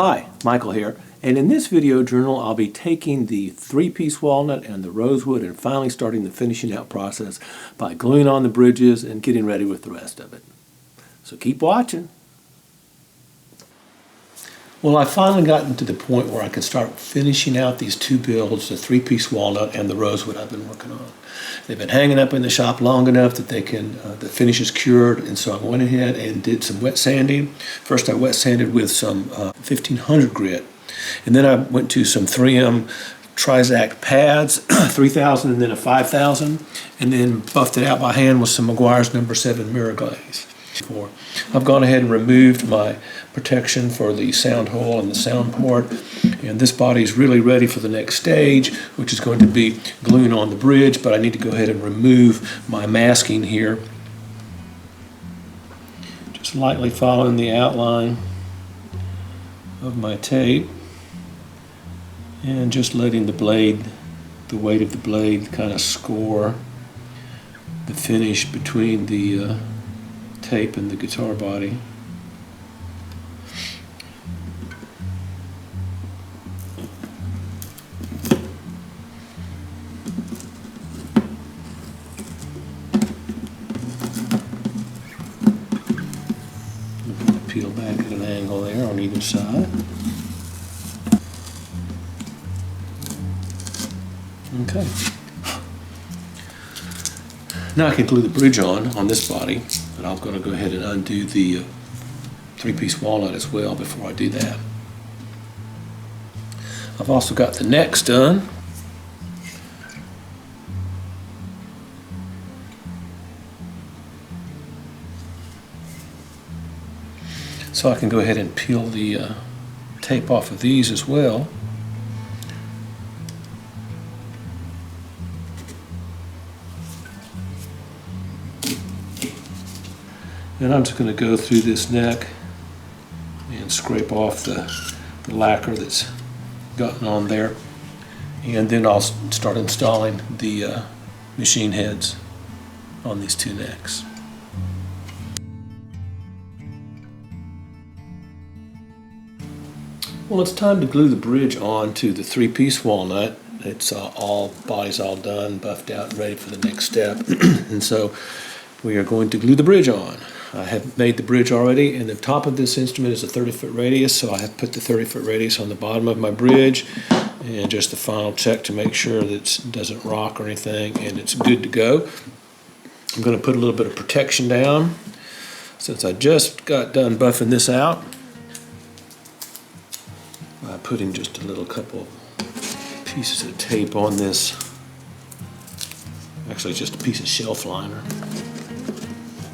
Hi, Michael here, and in this video journal I'll be taking the 3-piece walnut and the rosewood and finally starting the finishing out process by gluing on the bridges and getting ready with the rest of it. So keep watching. Well, I've finally gotten to the point where I can start finishing out these two builds, the 3-piece walnut and the rosewood I've been working on. They've been hanging up in the shop long enough that they can, the finish is cured, and so I went ahead and did some wet sanding. First I wet sanded with some 1500 grit, and then I went to some 3M Trizact pads, 3000 and then a 5000, and then buffed it out by hand with some Meguiar's No. 7 Mirror Glaze. I've gone ahead and removed my protection for the sound hole and the sound port, and this body is really ready for the next stage, which is going to be gluing on the bridge, but I need to go ahead and remove my masking here. Just lightly following the outline of my tape and just letting the blade, the weight of the blade kind of score the finish between the tape and the guitar body. I'm going to peel back at an angle there on either side. Okay. Now I can glue the bridge on this body, and I'm going to go ahead and undo the 3-piece walnut as well before I do that. I've also got the necks done. So I can go ahead and peel the tape off of these as well. And I'm just going to go through this neck and scrape off the lacquer that's gotten on there. And then I'll start installing the machine heads on these two necks. Well, it's time to glue the bridge on to the 3-piece walnut. It's body's all done, buffed out, and ready for the next step. And so we are going to glue the bridge on. I have made the bridge already, and the top of this instrument is a 30-foot radius, so I have put the 30-foot radius on the bottom of my bridge, and just the final check to make sure that it doesn't rock or anything, and it's good to go. I'm going to put a little bit of protection down. Since I just got done buffing this out, by putting just a little couple pieces of tape on this, actually just a piece of shelf liner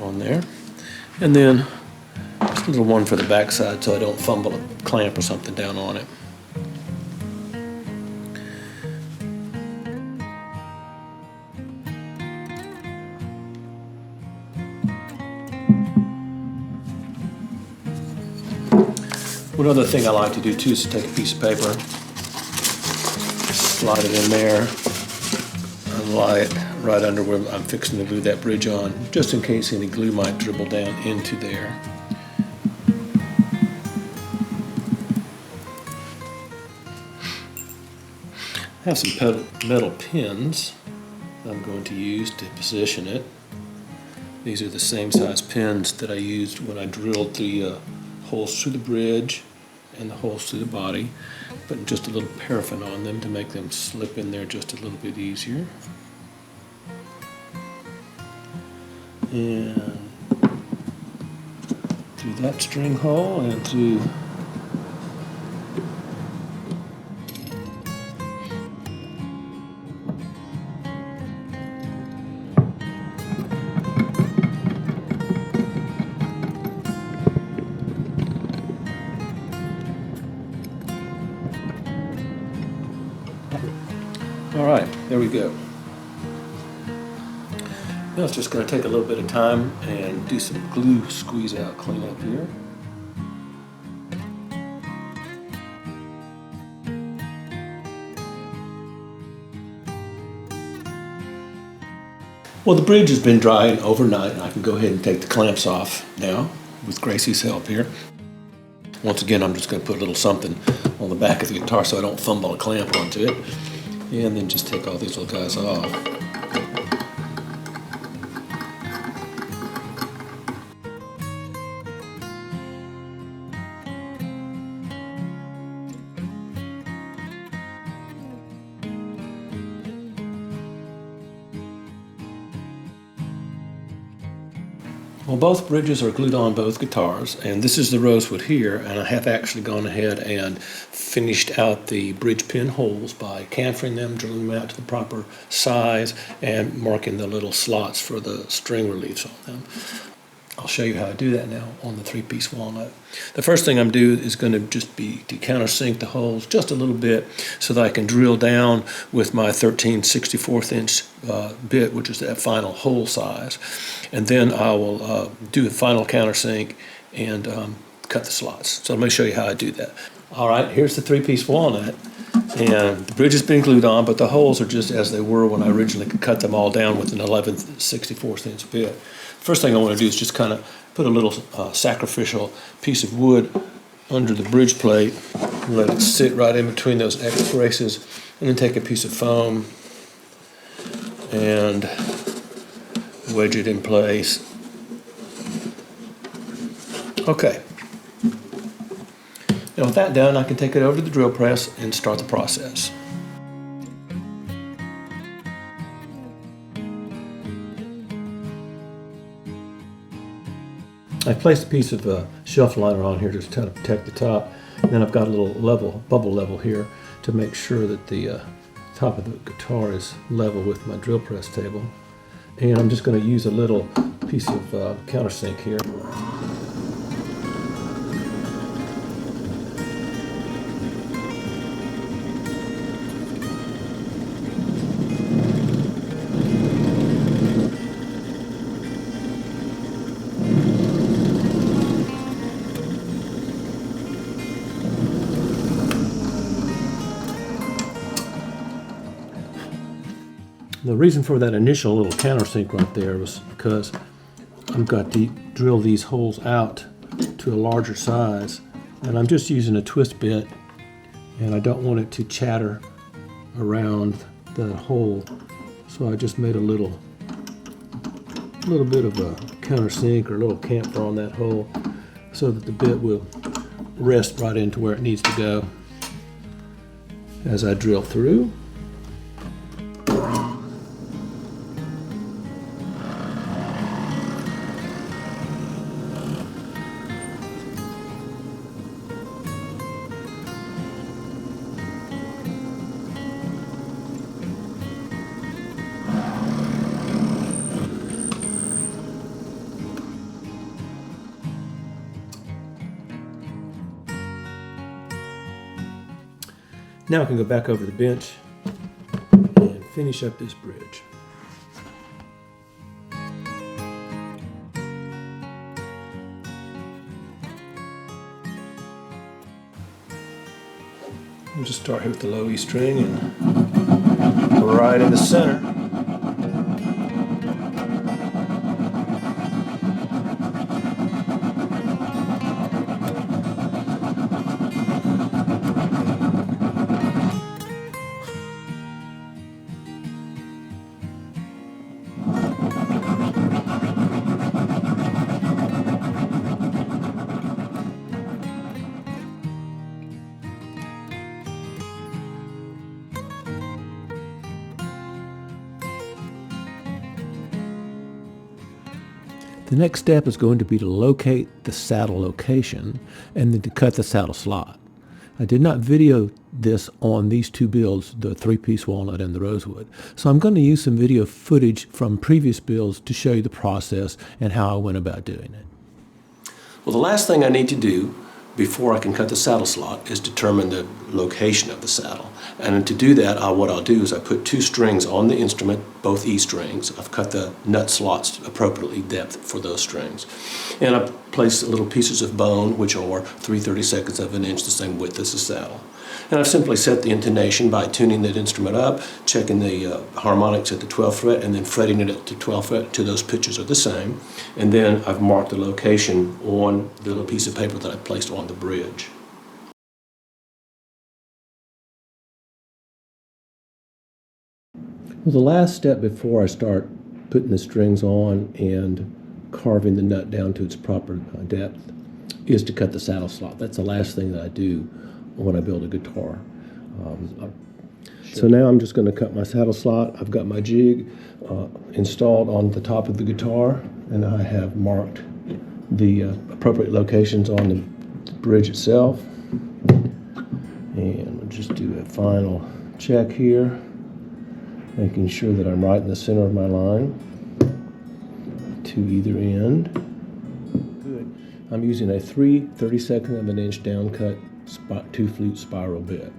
on there. And then just a little one for the backside so I don't fumble a clamp or something down on it. One other thing I like to do too is to take a piece of paper, slide it in there, and lie it right under where I'm fixing to glue that bridge on, just in case any glue might dribble down into there. I have some metal pins I'm going to use to position it. These are the same size pins that I used when I drilled the holes through the bridge and the holes through the body, putting just a little paraffin on them to make them slip in there just a little bit easier. And through that string hole and through all right, there we go. Now it's just going to take a little bit of time and do some glue squeeze out cleanup here. Well, the bridge has been drying overnight, and I can go ahead and take the clamps off now with Gracie's help here. Once again, I'm just going to put a little something on the back of the guitar so I don't fumble a clamp onto it. And then just take all these little guys off. Well, both bridges are glued on both guitars, and this is the rosewood here, and I have actually gone ahead and finished out the bridge pin holes by chamfering them, drilling them out to the proper size, and marking the little slots for the string reliefs on them. I'll show you how I do that now on the 3-piece walnut. The first thing I'm doing is going to just be to countersink the holes just a little bit so that I can drill down with my 13/64 inch bit, which is that final hole size. And then I will do the final countersink and cut the slots. So let me show you how I do that. All right, here's the 3-piece walnut. And the bridge has been glued on, but the holes are just as they were when I originally cut them all down with an 11/64 inch bit. First thing I want to do is just kind of put a little sacrificial piece of wood under the bridge plate and let it sit right in between those X braces, and then take a piece of foam and wedge it in place. Okay. Now with that done, I can take it over to the drill press and start the process. I placed a piece of shelf liner on here just to protect the top. And then I've got a little bubble level here to make sure that the top of the guitar is level with my drill press table. And I'm just going to use a little piece of countersink here. The reason for that initial little countersink right there was because I've got to drill these holes out to a larger size, and I'm just using a twist bit, and I don't want it to chatter around the hole, so I just made a little bit of a countersink or a little chamfer on that hole so that the bit will rest right into where it needs to go as I drill through. Now I can go back over the bench and finish up this bridge. We'll just start here with the low E string and right in the center. The next step is going to be to locate the saddle location and then to cut the saddle slot. I did not video this on these two builds, the 3-piece walnut and the rosewood. So I'm going to use some video footage from previous builds to show you the process and how I went about doing it. Well, the last thing I need to do before I can cut the saddle slot is determine the location of the saddle. And to do that, what I'll do is I put 2 strings on the instrument, both E strings. I've cut the nut slots appropriately depth for those strings. And I place little pieces of bone, which are 3/32 of an inch, the same width as the saddle. And I've simply set the intonation by tuning that instrument up, checking the harmonics at the 12th fret, and then fretting it at the 12th fret till those pitches are the same. And then I've marked the location on the little piece of paper that I placed on the bridge. Well, the last step before I start putting the strings on and carving the nut down to its proper depth is to cut the saddle slot. That's the last thing that I do when I build a guitar. So now I'm just going to cut my saddle slot. I've got my jig installed on the top of the guitar, and I have marked the appropriate locations on the bridge itself. And we'll just do a final check here, making sure that I'm right in the center of my line to either end. Good. I'm using a 3/32 of an inch downcut 2-flute spiral bit.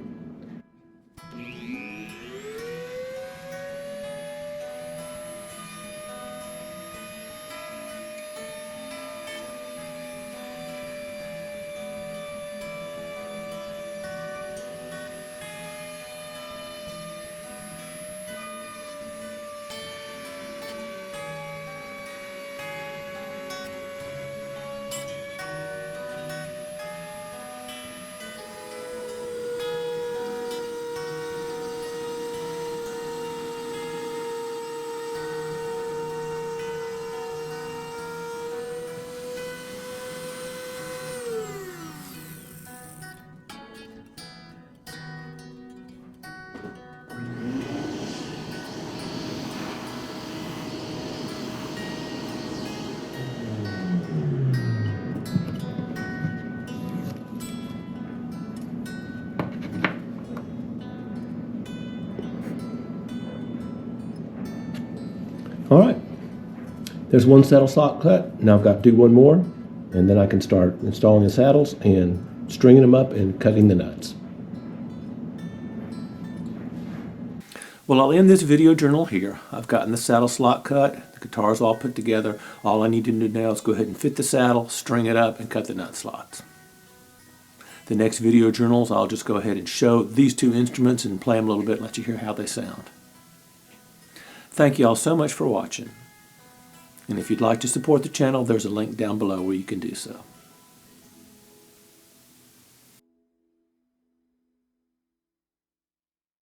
All right, there's one saddle slot cut. Now I've got to do one more, and then I can start installing the saddles and stringing them up and cutting the nuts. Well, I'll end this video journal here. I've gotten the saddle slot cut, the guitar's all put together. All I need to do now is go ahead and fit the saddle, string it up, and cut the nut slots. The next video journals, I'll just go ahead and show these two instruments and play them a little bit and let you hear how they sound. Thank you all so much for watching. And if you'd like to support the channel, there's a link down below where you can do so.